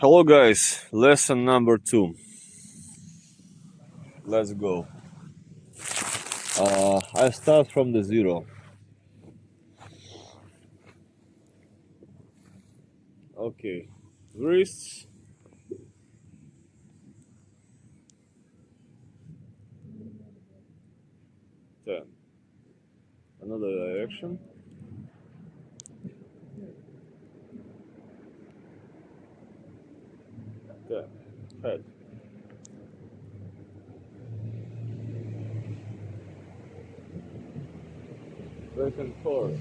Hello guys, lesson number 2. Let's go. I start from the 0. Okay, wrists, 10. Another direction. 10. Head. Back and forth.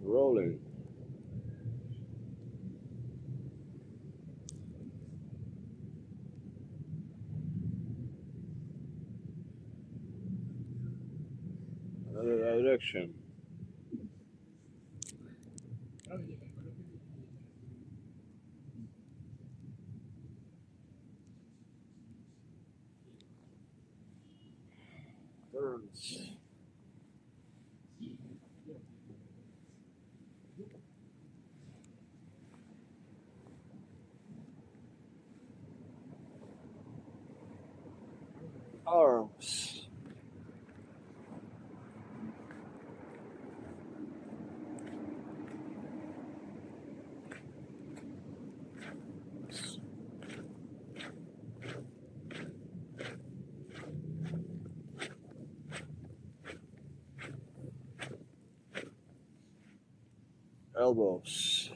Rolling. Another direction. Turns. Arms. Elbows.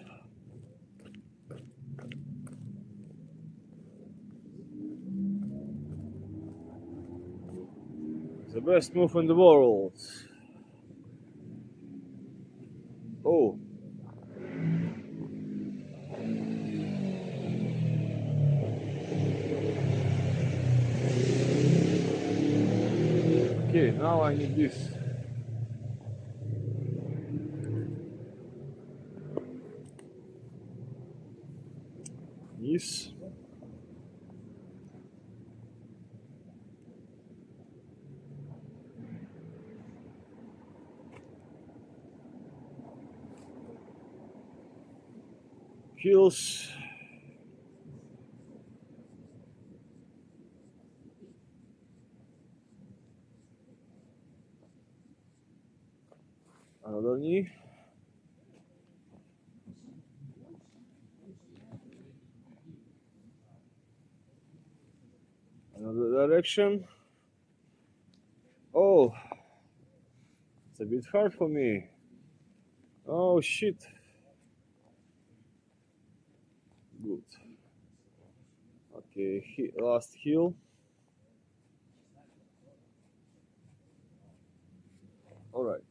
The best move in the world. Oh. Okay, now I need this. Knees. Heels. Another knee. Another direction. Oh, it's a bit hard for me. Oh shit. Good. Okay, last heel. Alright.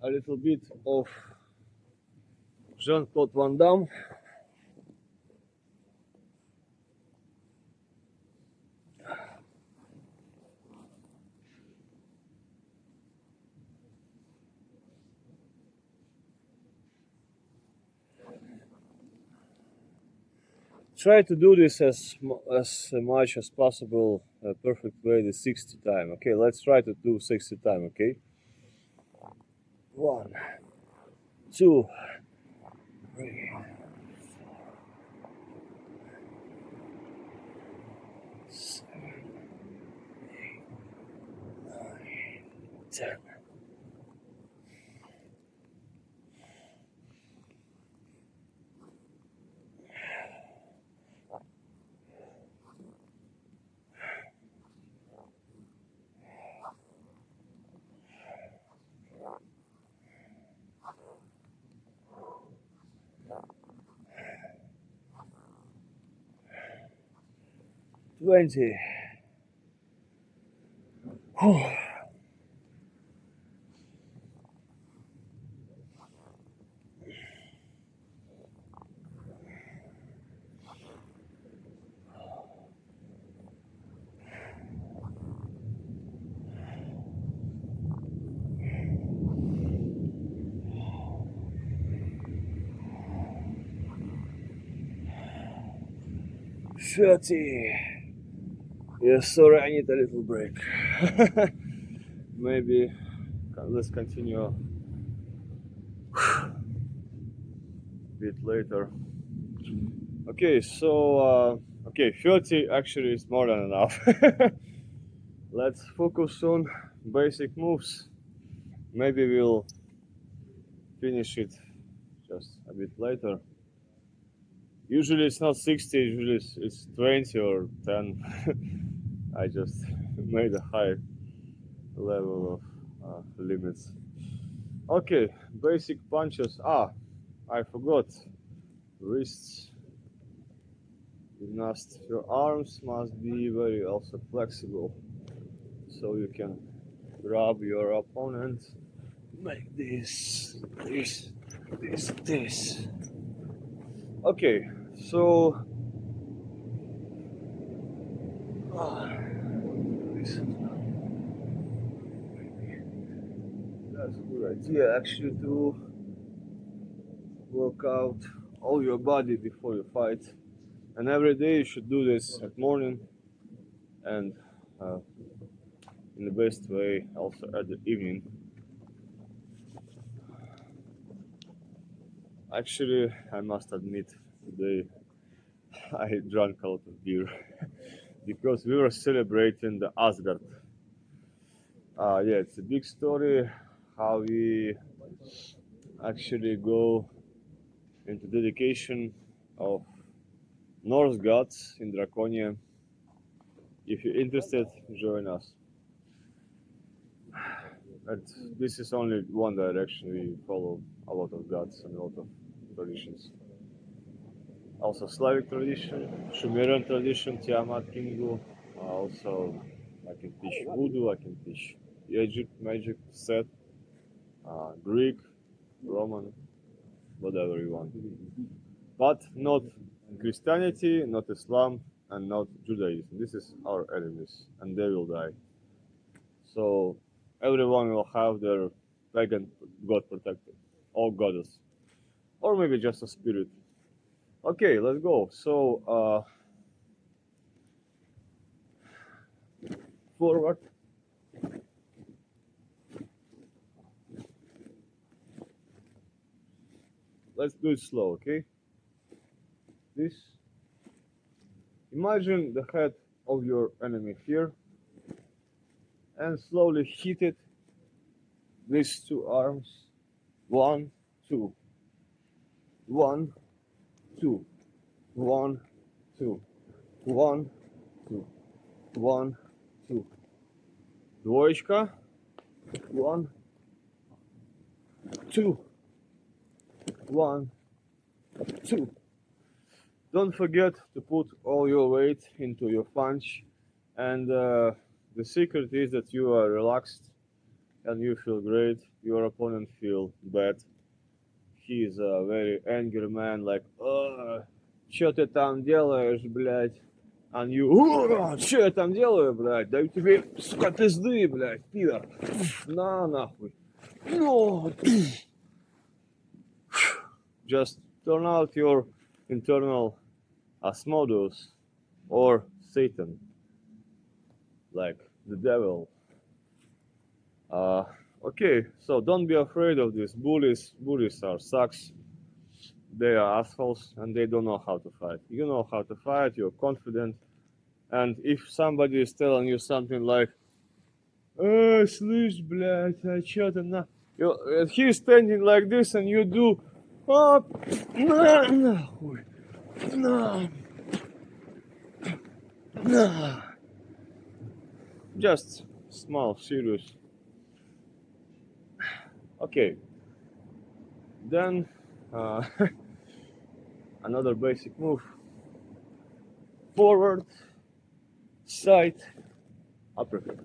A little bit of Jean-Claude Van Damme. Try to do this as much as possible, perfect way, the 60 time. Okay, let's try to do 60 time, okay? 1, 2, 3, 7, 8, 9, 10. $20. 30. Yeah, sorry, I need a little break. Maybe let's continue bit later. Okay, so okay, 30 actually is more than enough. Let's focus on basic moves. Maybe we'll finish it just a bit later. Usually it's not 60, usually it's 20 or 10. I just made a high level of limits. Okay, basic punches. I forgot. Wrists. Gymnast. Your arms must be very also flexible, so you can grab your opponent. Make this. Okay, so this that's a good idea actually to work out all your body before you fight. And every day you should do this at morning and in the best way also at the evening. Actually, I must admit today I drank a lot of beer because we were celebrating the Asgard. Yeah, it's a big story how we actually go into dedication of Norse gods in Draconia. If you're interested, join us. And this is only one direction. We follow a lot of gods and a lot of traditions. Also Slavic tradition, Sumerian tradition, Tiamat Kingu. Also, I can teach voodoo, I can teach Egypt magic, Set, Greek, Roman, whatever you want. But not Christianity, not Islam, and not Judaism. This is our enemies, and they will die. So everyone will have their pagan god protected, or goddess, or maybe just a spirit. Okay, let's go. So forward. Let's do it slow, okay? This. Imagine the head of your enemy here and slowly hit it. These two arms. 1, 2. 1, 2. 1, 2. 1, 2. 1, 2. Двоечка. 1, 2. 1, 2. Don't forget to put all your weight into your punch, and the secret is that you are relaxed and you feel great. Your opponent feel bad. He is a very angry man, like, чё ты там делаешь, блядь? And you, чё я там делаю, блядь? Даю тебе, сука, пизды, блядь, пидор. На, нахуй. No. Just turn out your internal Asmodeus or Satan, like the devil. Okay, so don't be afraid of these bullies. Bullies are sucks. They are assholes and they don't know how to fight. You know how to fight, you're confident. And if somebody is telling you something like, слышь, блядь, а чё ты на... He's standing like this and you do, нахуй, just small, serious. Okay. Then another basic move. Forward, side, uppercut.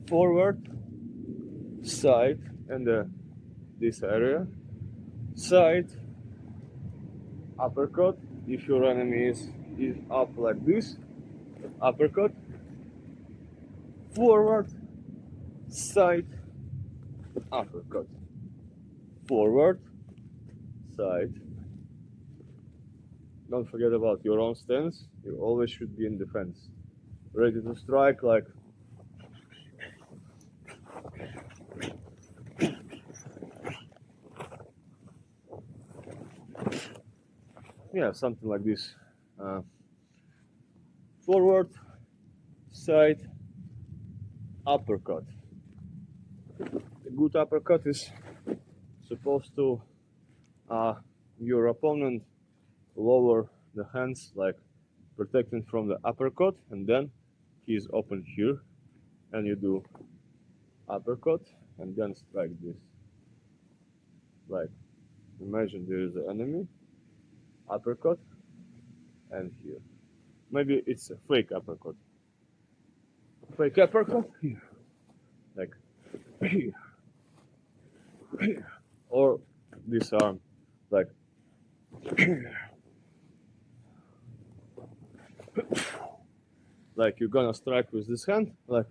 Forward, side, and this area. Side, uppercut. If your enemy is up like this, uppercut. Forward, side, uppercut. Forward, side. Don't forget about your own stance. You always should be in defense. Ready to strike like yeah, something like this. Forward, side, uppercut. A good uppercut is supposed to your opponent lower the hands, like protecting from the uppercut, and then he's open here, and you do uppercut and then strike this. Like, imagine there is an enemy, uppercut, and here. Maybe it's a fake uppercut. Fake uppercut here, like here, here, or this arm, like here. Like you're gonna strike with this hand, like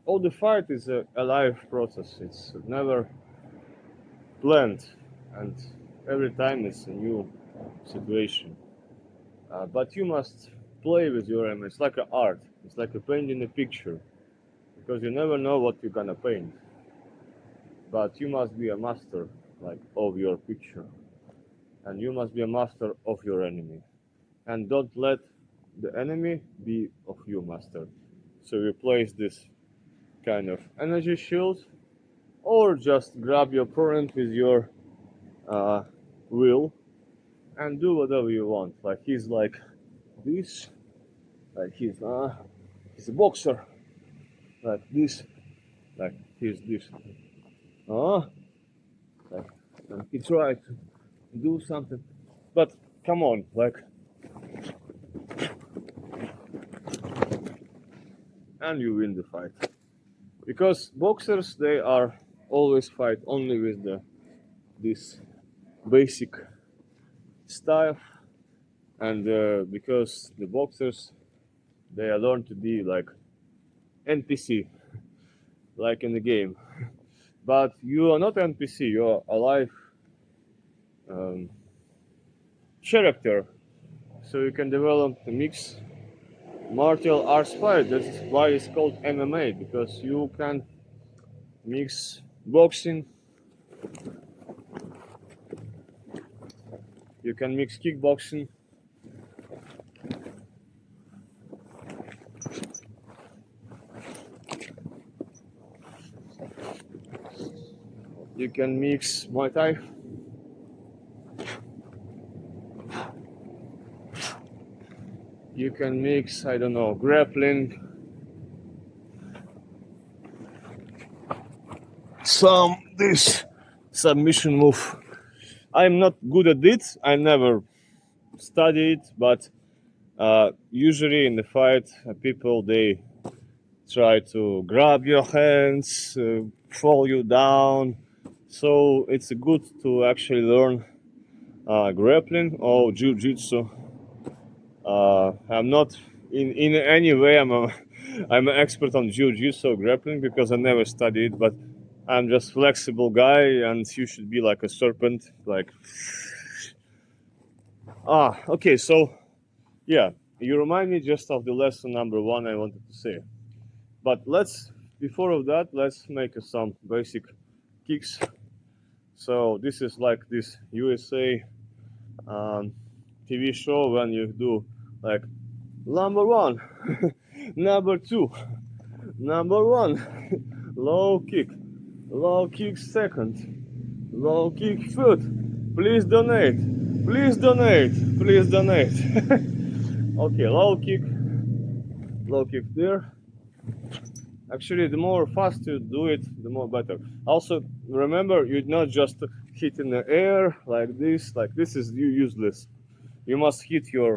all the fight is a live process. It's never planned, and every time it's a new situation. But you must play with your enemy. It's like an art. It's like a painting a picture, because you never know what you're gonna paint. But you must be a master, like, of your picture, and you must be a master of your enemy, and don't let the enemy be of you master. So you place this kind of energy shield, or just grab your opponent with your will and do whatever you want. Like he's like this, like he's a boxer, like this, like he's this, like, and he tried to do something, but come on, like, and you win the fight, because boxers, they are always fight only with this basic style, and because the boxers, they learn to be like NPC, like in the game, but you are not NPC, you are a live character, so you can develop a mix martial arts fight. That's why it's called MMA, because you can mix boxing, you can mix kickboxing, you can mix Muay Thai, you can mix, I don't know, grappling, this submission move. I'm not good at it, I never studied, but usually in the fight, people, they try to grab your hands, fall you down. So it's good to actually learn grappling or jiu-jitsu. I'm not in any way I'm an expert on jiu-jitsu or grappling, because I never studied, but I'm just flexible guy, and you should be like a serpent, like okay. So yeah, you remind me just of the lesson number 1 I wanted to say. But before of that, let's make some basic kicks. So this is like this USA TV show, when you do like number 1, number 2, number 1, low kick second, low kick third. Please donate, please donate, please donate. Okay, low kick there. Actually, the more fast you do it, the more better. Also, remember, you're not just hit in the air like this. Like this is useless. You must hit your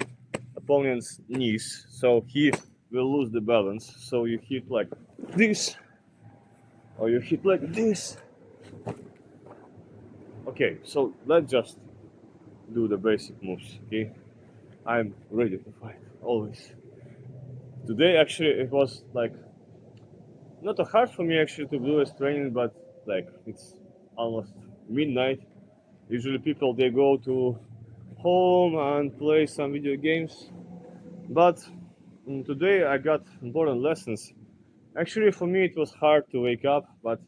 opponent's knees, so he will lose the balance. So you hit like this, or you hit like this. Okay, so let's just do the basic moves. Okay, I'm ready to fight always. Today, actually, it was like not hard for me actually to do this training, but like it's almost midnight. Usually people, they go to home and play some video games. But today I got important lessons. Actually, for me, it was hard to wake up, but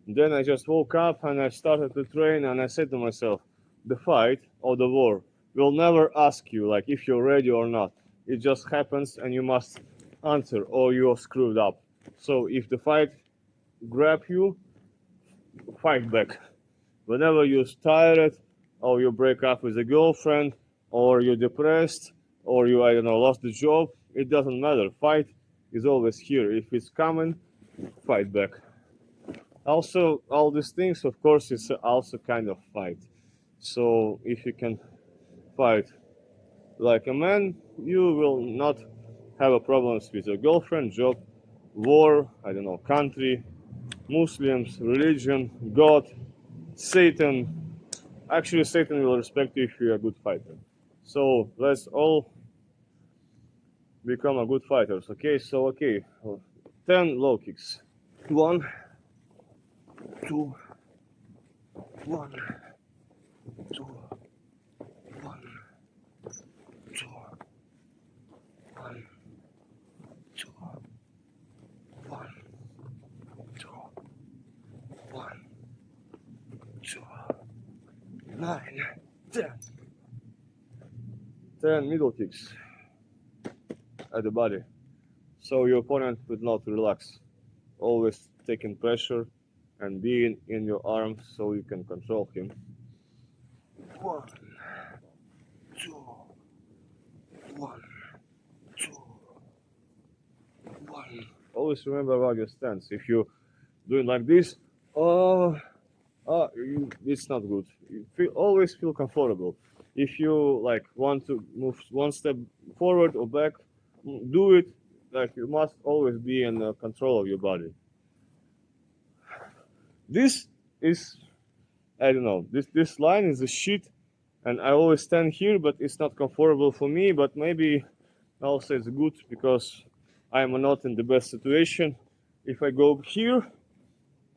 then I just woke up and I started to train, and I said to myself, the fight or the war will never ask you like if you're ready or not. It just happens and you must answer or you're screwed up. So if the fight grab you, fight back. Whenever you're tired or you break up with a girlfriend or you're depressed or you, I don't know, lost the job, it doesn't matter. Fight is always here. If it's coming, fight back. Also, all these things, of course, it's also kind of fight. So if you can fight like a man, you will not have a problems with your girlfriend, job, war, I don't know, country, Muslims, religion, God, Satan. Actually, Satan will respect you if you're a good fighter. So let's all become a good fighters. Okay, so okay, 10 low kicks. One, two, one, two, one, two, one, two, one, two, one, two, 9, 10. 10 middle kicks at the body. So your opponent would not relax. Always taking pressure and being in your arms so you can control him. 1, 2, 1, 2, 1. Always remember about your stance. If you doing like this, it's not good. Always feel comfortable. If you like want to move one step forward or back, do it. Like you must always be in control of your body. This is, I don't know. This line is a shit, and I always stand here, but it's not comfortable for me. But maybe I'll say it's good because I'm not in the best situation. If I go here,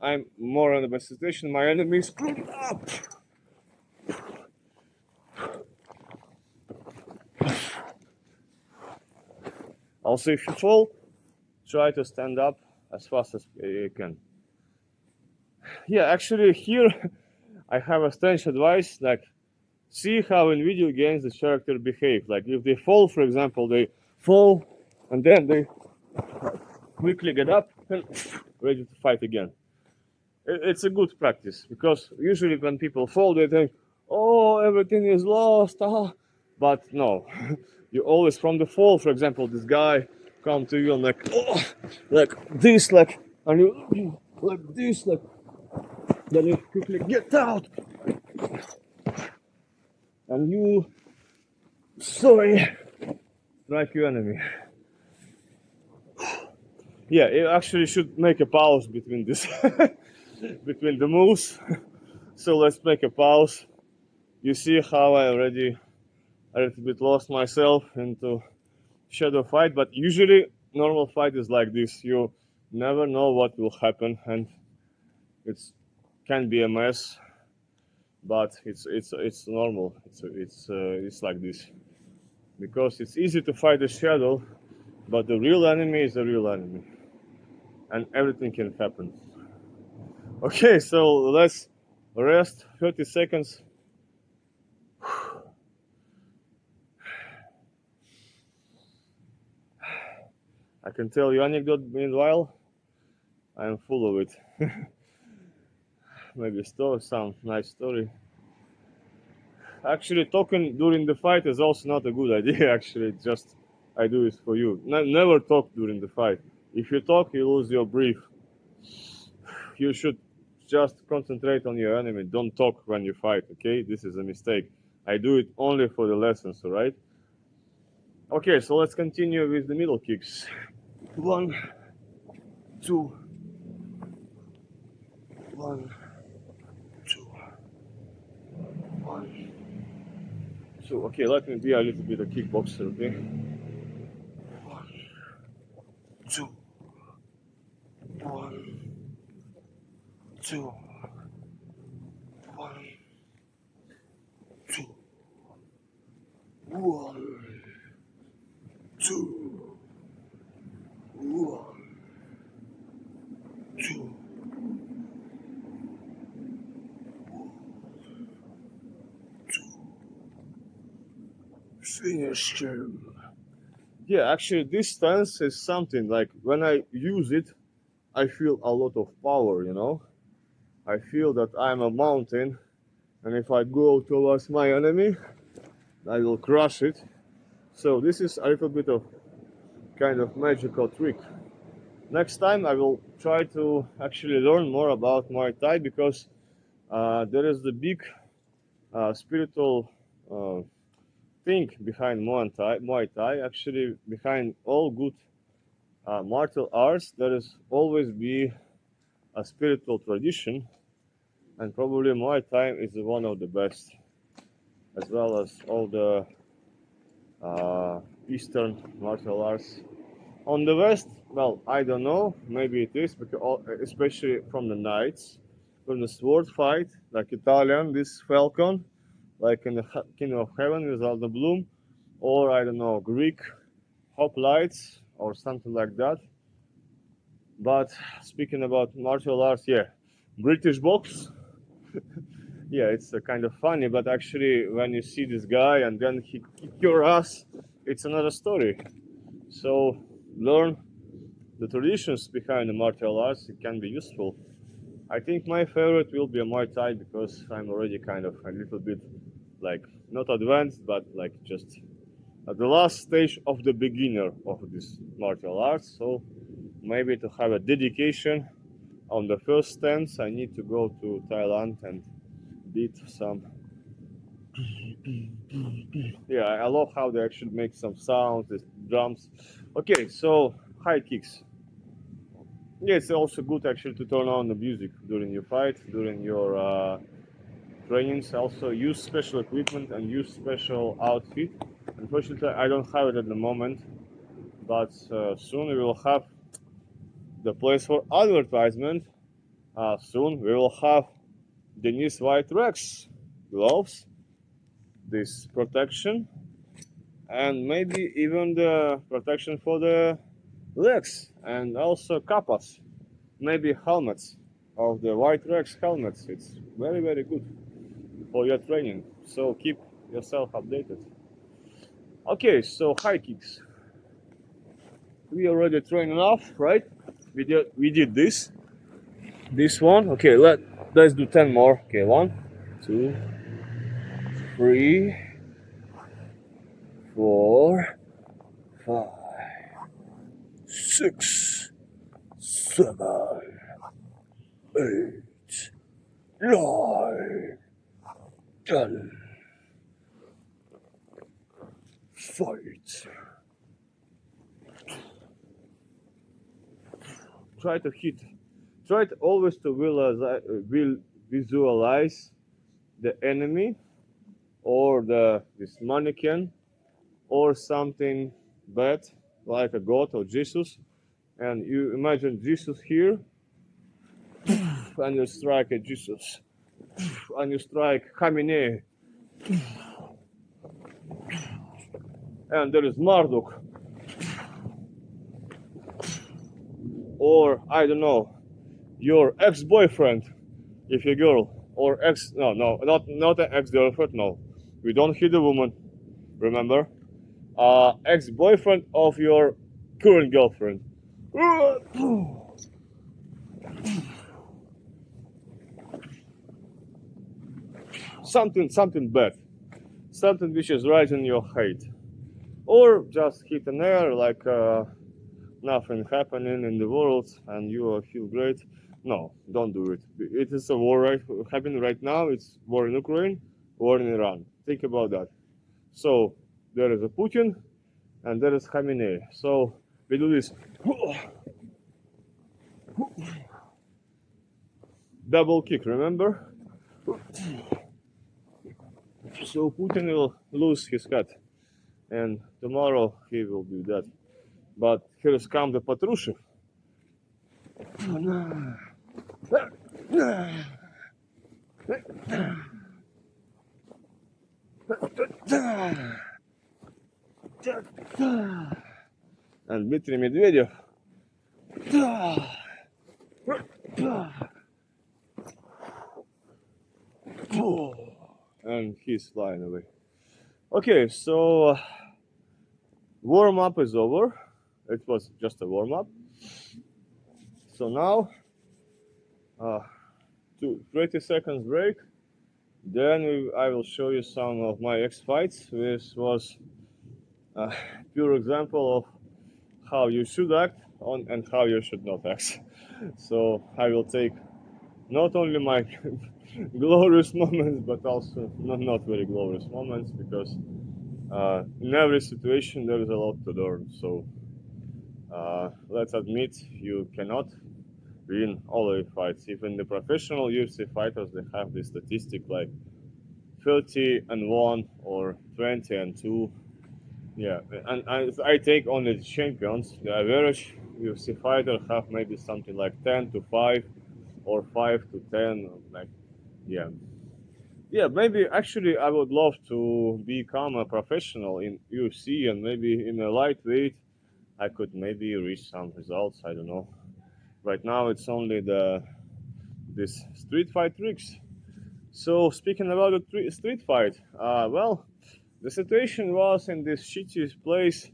I'm more in the best situation. My enemy is up. Also, if you fall, try to stand up as fast as you can. Yeah, actually, here I have a strange advice. Like, see how in video games the character behave. Like, if they fall, for example, they fall and then they quickly get up and ready to fight again. It's a good practice because usually when people fall, they think, "Oh, everything is lost." But no, you always from the fall. For example, this guy come to you and like, oh, like this, like, and you like this, like, then you quickly get out, and you, sorry, strike your enemy. Yeah, you actually should make a pause between this, between the moves. So let's make a pause. You see how I already a little bit lost myself into shadow fight, but usually normal fight is like this. You never know what will happen, and it can be a mess, but it's normal. It's like this because it's easy to fight the shadow, but the real enemy is the real enemy, and everything can happen. Okay, so let's rest 30 seconds. I can tell you anecdote meanwhile. I am full of it. Maybe some nice story. Actually, talking during the fight is also not a good idea. Actually, just I do it for you. Never talk during the fight. If you talk, you lose your breath. You should just concentrate on your enemy. Don't talk when you fight. Okay, this is a mistake. I do it only for the lessons. All right. Okay, so let's continue with the middle kicks. 1, 2, 1, 2, 1, 2. Okay, let me be a little bit a kickboxer. Okay. 1, 2, 1, 2, 1, 2, Finish him. Yeah, actually, this stance is something like when I use it, I feel a lot of power, you know? I feel that I'm a mountain, and if I go towards my enemy, I will crush it. So, this is a little bit of kind of magical trick. Next time, I will try to actually learn more about Muay Thai because there is the big spiritual thing behind Muay Thai. Actually, behind all good martial arts, there is always be a spiritual tradition, and probably Muay Thai is one of the best, as well as all the Eastern martial arts. On the West, well, I don't know. Maybe it is because, especially from the knights, from the sword fight, like Italian, this Falcon, like in the Kingdom of Heaven with all the bloom, or I don't know, Greek hoplites or something like that. But speaking about martial arts, yeah, British box, yeah, it's kind of funny. But actually, when you see this guy and then he kick your ass, it's another story. So learn the traditions behind the martial arts. It can be useful. I think my favorite will be a Muay Thai because I'm already kind of a little bit like not advanced, but like just at the last stage of the beginner of this martial arts. So maybe to have a dedication on the first stance, I need to go to Thailand and beat some. Yeah, I love how they actually make some sounds, the drums. Okay, so high kicks. Yeah, it's also good actually to turn on the music during your fight, during your trainings. Also use special equipment and use special outfit. Unfortunately, I don't have it at the moment, but soon we will have the place for advertisement. Soon we will have Denise White Rex gloves, this protection, and maybe even the protection for the legs, and also capas, maybe helmets of the White Rex helmets. It's very, very good for your training. So keep yourself updated. Okay, so high kicks. We already trained enough, right? We did this one. Okay, let's do 10 more. Okay, 1, 2, 3, 4, 5, 6, 7, 8, 9, 10. Fight. Try to hit. Try to always to visualize the enemy or this mannequin or something bad like a god or Jesus, and you imagine Jesus here, and you strike at Jesus, and you strike Hamine, and there is Marduk, or I don't know, your ex-boyfriend, if you're a girl, or not an ex-girlfriend. No, we don't hit a woman. Remember, ex-boyfriend of your current girlfriend. Something bad, something which is rising your height, or just hit an air like nothing happening in the world and you feel great. No, don't do it. It is a war happening right now. It's war in Ukraine, war in Iran. Think about that. So there is a Putin and there is Khamenei. So we do this double kick, remember? So Putin will lose his head, and tomorrow he will do that. But here comes the Patrushev. And Dmitry Medvedev. And he's flying away. Okay, so warm up is over. It was just a warm up. So now, 20 seconds break. Then I will show you some of my X fights. This was a pure example of how you should act on and how you should not act. So I will take not only my glorious moments, but also not very glorious moments, because in every situation there is a lot to learn. So let's admit, you cannot win all the fights. Even the professional UFC fighters, they have this statistic like 30-1 or 20-2. Yeah, and I take only the champions. The average UFC fighter have maybe something like 10-5 or 5-10. Like, yeah, yeah. Maybe actually I would love to become a professional in UFC, and maybe in a lightweight I could maybe reach some results. I don't know. Right now it's only this street fight tricks. So speaking about the street fight, well, the situation was in this shitty place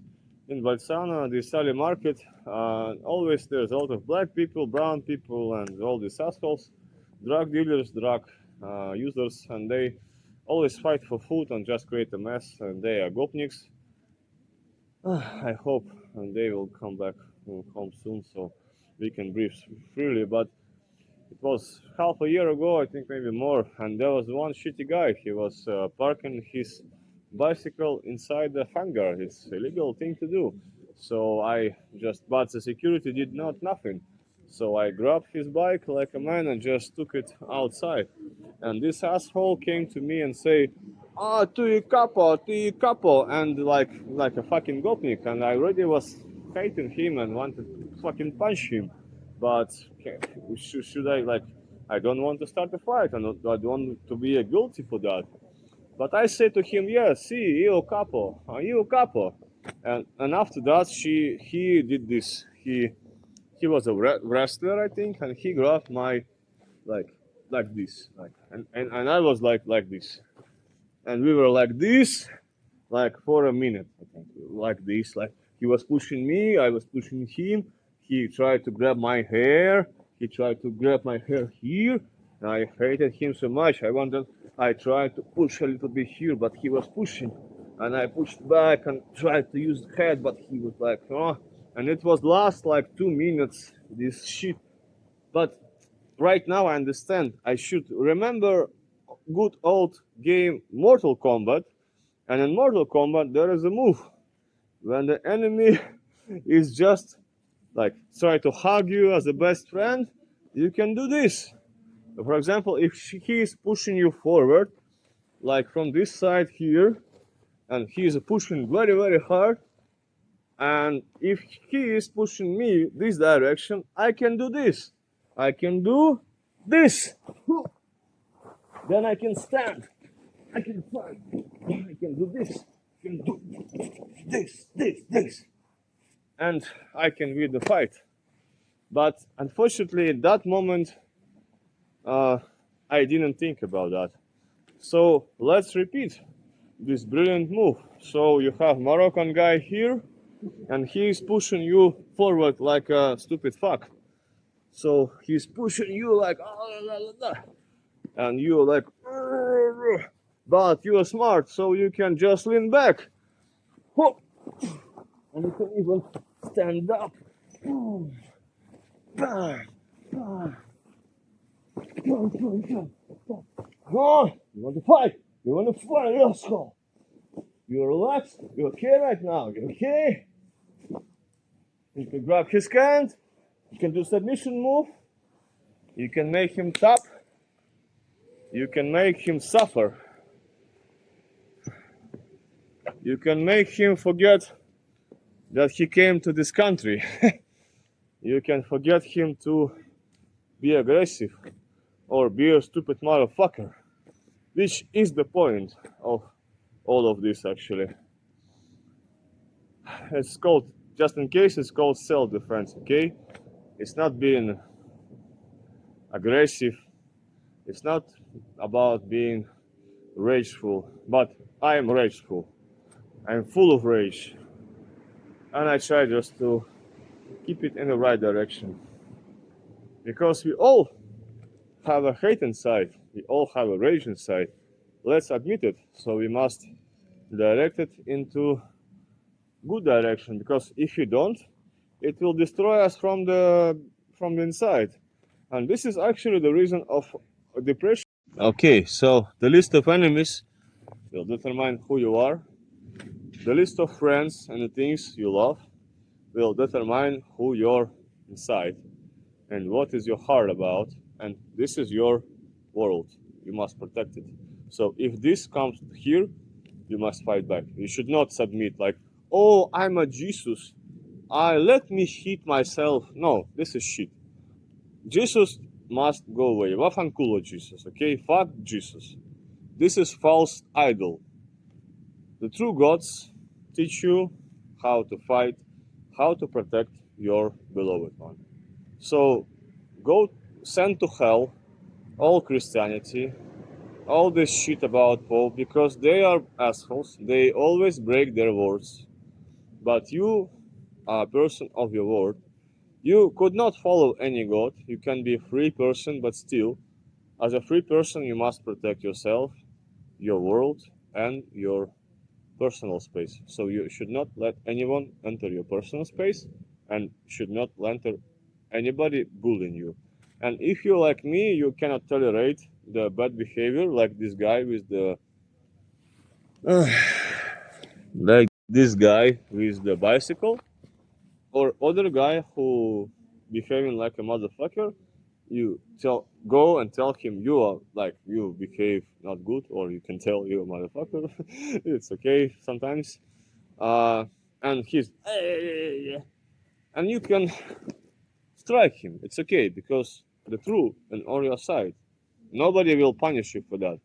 in Balsana, the Sally market. Always there's a lot of black people, brown people, and all these assholes, drug dealers, drug users, and they always fight for food and just create a mess. And they are gopniks. I hope and they will come back home soon, so we can breathe freely. But it was half a year ago, I think maybe more, and there was one shitty guy. He was parking his bicycle inside the hangar. It's illegal thing to do. So but the security did not nothing. So I grabbed his bike like a man and just took it outside. And this asshole came to me and say, "Ah, tu yi capo," and like a fucking gopnik. And I already was hating him and wanted to fucking punch him. But should I like? I don't want to start a fight, and I don't want to be guilty for that. But I said to him, "Yeah, see, io capo," and after that, he did this. He was a wrestler, I think, and he grabbed my like like this, like and I was like this, and we were like this, like for a minute, I think, like this, like he was pushing me, I was pushing him. He tried to grab my hair. He tried to grab my hair here. And I hated him so much. I tried to push a little bit here, but he was pushing, and I pushed back and tried to use the head, but he was like, oh. And it was last like 2 minutes. This shit, but right now I understand. I should remember good old game Mortal Kombat, and in Mortal Kombat there is a move when the enemy is just like try to hug you as a best friend. You can do this. For example, if he is pushing you forward, like from this side here, and he is pushing very hard, and if he is pushing me this direction, I can do this. I can do this. Then I can stand. I can fight. I can do this. I can do this. And I can win the fight. But unfortunately, at that moment, I didn't think about that. So let's repeat this brilliant move. So you have Moroccan guy here, and he's pushing you forward like a stupid fuck. So he's pushing you like, and you're like, but you're smart, so you can just lean back. And you can even stand up. Oh, you want to fight? You want to fight, asshole? You're relaxed? You're okay right now? You're okay? You can grab his hand. You can do submission move. You can make him tap. You can make him suffer. You can make him forget that he came to this country. You can forget him to be aggressive or be a stupid motherfucker, which is the point of all of this actually. It's called, just in case, it's called self-defense, okay? It's not being aggressive. It's not about being rageful, but I am rageful. I'm full of rage, and I try just to keep it in the right direction. Because we all have a hate inside, we all have a rage inside. Let's admit it. So we must direct it into good direction. Because if you don't, it will destroy us from the inside. And this is actually the reason of depression. Okay, so the list of enemies will determine who you are. The list of friends and the things you love will determine who you're inside and what is your heart about. And this is your world. You must protect it. So if this comes here, you must fight back. You should not submit like, oh, I'm a Jesus. Let me hit myself. No, this is shit. Jesus must go away. Wafankulo Jesus, okay? Fuck Jesus. This is false idol. The true gods teach you how to fight, how to protect your beloved one. So go send to hell all Christianity, all this shit about Pope, because they are assholes. They always break their words. But you are a person of your word. You could not follow any god. You can be a free person, but still, as a free person, you must protect yourself, your world, and your personal space. So you should not let anyone enter your personal space and should not let anybody bullying you. And if you're like me, you cannot tolerate the bad behavior like this guy with the like this guy with the bicycle or other guy who behaving like a motherfucker. You go and tell him you are like you behave not good, or you can tell you a motherfucker. It's okay sometimes. And he's and you can strike him. It's okay because the truth is on your side. Nobody will punish you for that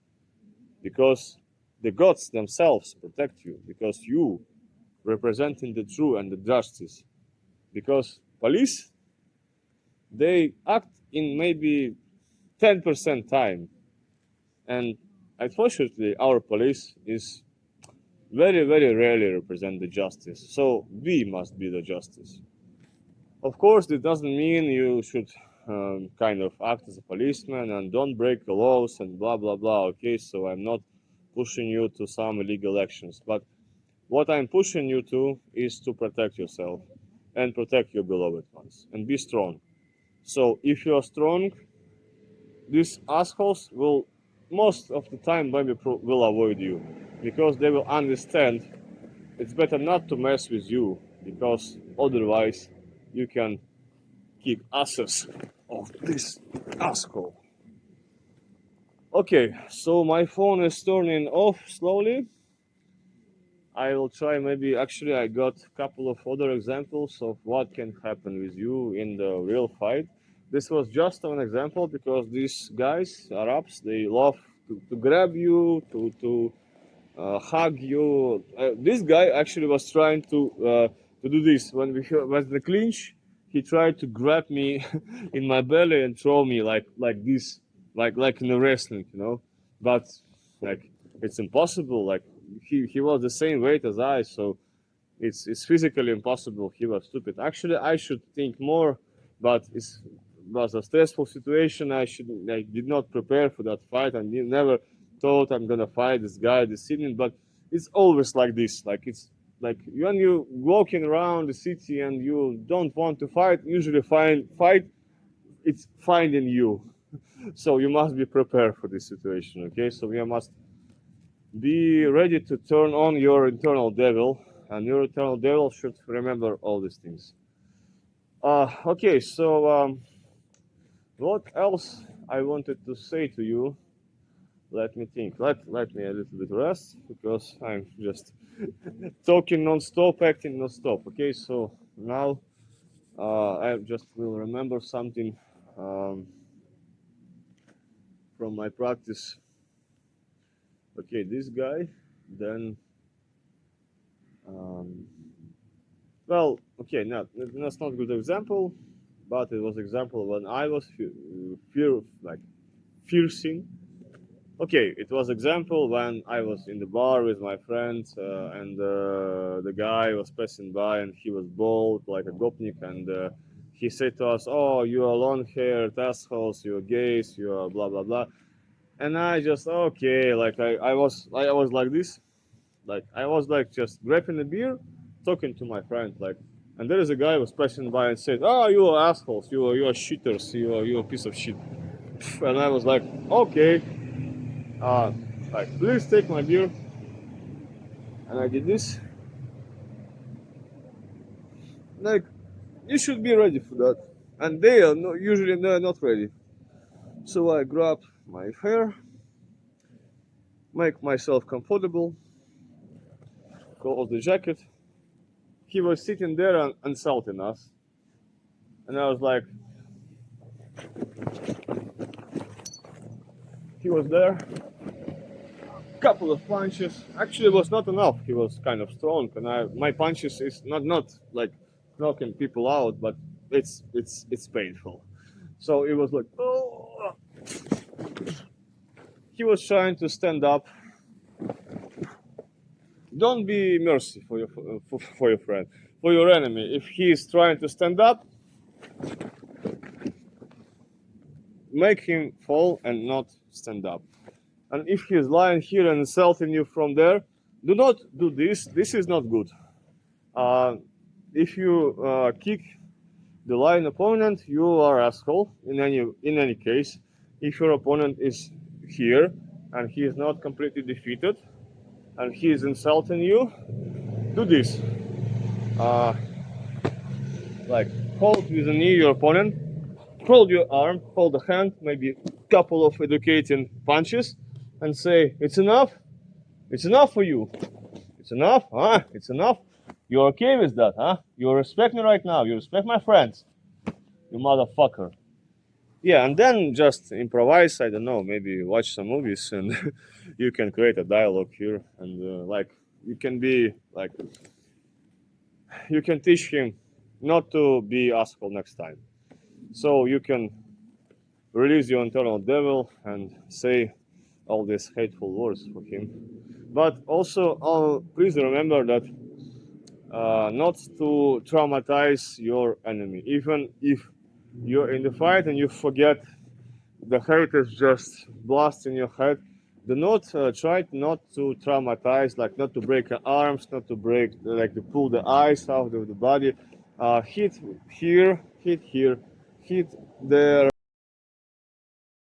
because the gods themselves protect you because you representing the truth and the justice. Because police they act in maybe 10% time, and unfortunately our police is very rarely represent the justice. So we must be the justice. Of course, this doesn't mean you should kind of act as a policeman and don't break the laws and blah blah blah. Okay, so I'm not pushing you to some illegal actions, but what I'm pushing you to is to protect yourself and protect your beloved ones and be strong. So if you're strong, these assholes will most of the time maybe will avoid you because they will understand it's better not to mess with you because otherwise you can kick asses of this asshole. Okay, so my phone is turning off slowly. I will try maybe actually I got a couple of other examples of what can happen with you in the real fight. This was just an example because these guys, Arabs, they love to grab you, hug you. This guy actually was trying to do this when we was the clinch. He tried to grab me in my belly and throw me like this, like in the wrestling, you know. But like it's impossible. Like he was the same weight as I, so it's physically impossible. He was stupid. Actually, I should think more, but it was a stressful situation. I did not prepare for that fight. I never thought I'm gonna fight this guy this evening. But it's always like this. Like it's like when you walking around the city and you don't want to fight. Usually, fight. It's finding you. So you must be prepared for this situation. Okay, so you must be ready to turn on your internal devil, and your internal devil should remember all these things. Okay, so what else I wanted to say to you? Let me think. Let me a little bit rest because I'm just talking non-stop, acting non-stop. Okay, so now I just will remember something from my practice. Okay, this guy, then um, well, okay, no, that's not a good example, but it was example when I was fear like fiercing. Okay, it was example when I was in the bar with my friends, and the guy was passing by, and he was bald like a gopnik, and he said to us, "Oh, you are long-haired assholes, you are gays, you are blah blah blah." And I just okay, like I was like this, like I was like just grabbing a beer, talking to my friend, like, and there is a guy who was passing by and said, "Oh, you are assholes, you are shitters, you are a piece of shit." And I was like, okay, uh, like please take my beer, and I did this, like you should be ready for that, and they are not, usually they're not ready. So I grab my hair, make myself comfortable, close the jacket. He was sitting there and insulting us, and I was like, he was there, couple of punches. Actually, it was not enough. He was kind of strong, and my punches is not like knocking people out, but it's painful. So it was like, oh, he was trying to stand up. Don't be mercy for your friend, for your enemy. If he is trying to stand up, make him fall and not stand up. And if he is lying here and insulting you from there, do not do this. This is not good. Uh, if you kick the lying opponent, you are asshole in any case. If your opponent is here and he is not completely defeated and he is insulting you, do this. Uh, like hold with the knee your opponent, hold your arm, hold the hand, maybe a couple of educating punches, and say, "It's enough. It's enough for you. It's enough, huh? It's enough. You're okay with that, huh? You respect me right now. You respect my friends, you motherfucker." Yeah, and then just improvise. I don't know, maybe watch some movies, and you can create a dialogue here, and like you can be like you can teach him not to be asshole next time. So you can release your internal devil and say all these hateful words for him. But also, please remember that not to traumatize your enemy, even if you're in the fight and you forget the hate is just blast in your head. Do not try not to traumatize, like not to break the arms, not to break, like to pull the eyes out of the body. Hit here, hit there,